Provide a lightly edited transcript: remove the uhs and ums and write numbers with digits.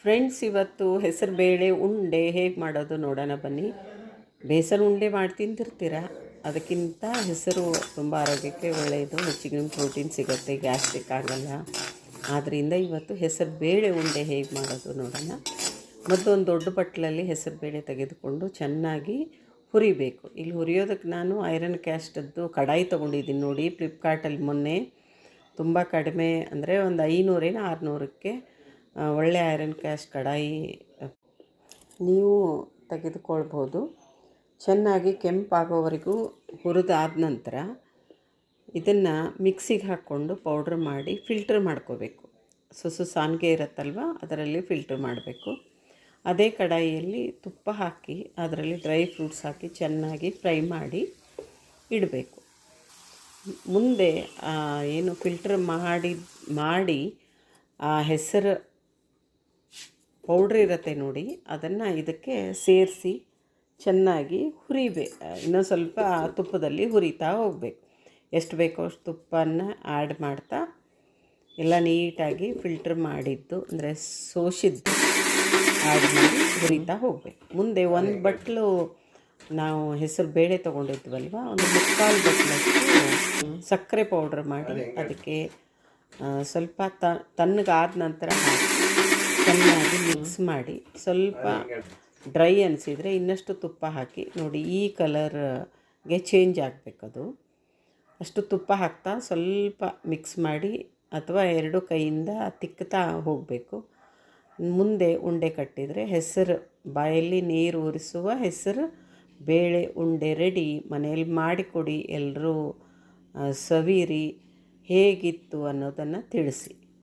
Friends, ಇವತ್ತು ಹೆಸರು ಬೇಳೆ ಉಂಡೆ ಹೇಗೆ ಮಾಡೋದು ನೋಡೋಣ ಬನ್ನಿ. ಬೇಸನ್ ಉಂಡೆ ಮಾಡಿ ತಿಂತಿರ್ತೀರ, ಅದಕ್ಕಿಂತ ಹೆಸರು ತುಂಬ ಆರೋಗ್ಯಕ್ಕೆ ಒಳ್ಳೆಯದು. ಹೆಚ್ಚಿಗೆ ಪ್ರೋಟೀನ್ ಸಿಗುತ್ತೆ, ಗ್ಯಾಸ್ಟ್ರಿಕ್ ಆಗಲ್ಲ. ಆದ್ದರಿಂದ ಇವತ್ತು ಹೆಸರು ಬೇಳೆ ಉಂಡೆ ಹೇಗೆ ಮಾಡೋದು ನೋಡೋಣ. ಮೊದಲು ಒಂದು ದೊಡ್ಡ ಬಟ್ಲಲ್ಲಿ ಹೆಸರು ಬೇಳೆ ತೆಗೆದುಕೊಂಡು ಚೆನ್ನಾಗಿ ಹುರಿಬೇಕು. ಇಲ್ಲಿ ಹುರಿಯೋದಕ್ಕೆ ನಾನು ಐರನ್ ಕ್ಯಾಸ್ಟದ್ದು ಕಡಾಯಿ ತೊಗೊಂಡಿದ್ದೀನಿ ನೋಡಿ. ಫ್ಲಿಪ್ಕಾರ್ಟಲ್ಲಿ ಮೊನ್ನೆ ತುಂಬ ಕಡಿಮೆ ಅಂದರೆ ಒಂದು 500-600ಕ್ಕೆ ಒಳ್ಳೆ ಐರನ್ ಕ್ಯಾಸ್ಟ್ ಕಡಾಯಿ ನೀವು ತೆಗೆದುಕೊಳ್ಬೋದು. ಚೆನ್ನಾಗಿ ಕೆಂಪಾಗೋವರೆಗೂ ಹುರಿದಾದ ನಂತರ ಇದನ್ನು ಮಿಕ್ಸಿಗೆ ಹಾಕ್ಕೊಂಡು ಪೌಡ್ರ್ ಮಾಡಿ ಫಿಲ್ಟರ್ ಮಾಡ್ಕೋಬೇಕು. ಸಾನ್ಗೆ ಇರುತ್ತಲ್ವ, ಅದರಲ್ಲಿ ಫಿಲ್ಟರ್ ಮಾಡಬೇಕು. ಅದೇ ಕಡಾಯಿಯಲ್ಲಿ ತುಪ್ಪ ಹಾಕಿ ಅದರಲ್ಲಿ ಡ್ರೈ ಫ್ರೂಟ್ಸ್ ಹಾಕಿ ಚೆನ್ನಾಗಿ ಫ್ರೈ ಮಾಡಿ ಇಡಬೇಕು. ಮುಂದೆ ಏನು ಫಿಲ್ಟರ್ ಮಾಡಿ ಆ ಹೆಸರು ಪೌಡ್ರ್ ಇರುತ್ತೆ ನೋಡಿ, ಅದನ್ನು ಇದಕ್ಕೆ ಸೇರಿಸಿ ಚೆನ್ನಾಗಿ ಇನ್ನೂ ಸ್ವಲ್ಪ ತುಪ್ಪದಲ್ಲಿ ಹುರಿತಾ ಹೋಗಬೇಕು. ಎಷ್ಟು ಬೇಕೋ ಅಷ್ಟು ತುಪ್ಪನ ಆ್ಯಡ್ ಮಾಡ್ತಾ ಎಲ್ಲ ನೀಟಾಗಿ ಫಿಲ್ಟರ್ ಮಾಡಿದ್ದು ಅಂದರೆ ಸೋಸಿದ್ದು ಆ್ಯಡ್ ಮಾಡಿ ಹುರಿತಾ ಹೋಗಬೇಕು. ಮುಂದೆ ಒಂದು ಬಟ್ಲು ನಾವು ಹೆಸರು ಬೇಳೆ ತೊಗೊಂಡಿದ್ವಲ್ವ, ಒಂದು 3/4 ಬಟ್ಲಷ್ಟು ಸಕ್ಕರೆ ಪೌಡ್ರ್ ಮಾಡಿ ಅದಕ್ಕೆ ಸ್ವಲ್ಪ ತಣ್ಣಗಾದ ನಂತರ ಹಾಕಿ ಚೆನ್ನಾಗಿ ಮಿಕ್ಸ್ ಮಾಡಿ, ಸ್ವಲ್ಪ ಡ್ರೈ ಅನಿಸಿದರೆ ಇನ್ನಷ್ಟು ತುಪ್ಪ ಹಾಕಿ ನೋಡಿ, ಈ ಕಲರ್ಗೆ ಚೇಂಜ್ ಆಗಬೇಕದು. ಅಷ್ಟು ತುಪ್ಪ ಹಾಕ್ತಾ ಸ್ವಲ್ಪ ಮಿಕ್ಸ್ ಮಾಡಿ ಅಥವಾ 2 ಕೈಯಿಂದ ತಿಕ್ಕುತ್ತಾ ಹೋಗಬೇಕು. ಮುಂದೆ ಉಂಡೆ ಕಟ್ಟಿದರೆ ಹೆಸರು ಬಾಯಲ್ಲಿ ನೀರು ಉರಿಸುವ ಹೆಸರು ಬೇಳೆ ಉಂಡೆ ರೆಡಿ. ಮನೆಯಲ್ಲಿ ಮಾಡಿಕೊಡಿ, ಎಲ್ಲರೂ ಸವಿರಿ, ಹೇಗಿತ್ತು ಅನ್ನೋದನ್ನು ತಿಳಿಸಿ.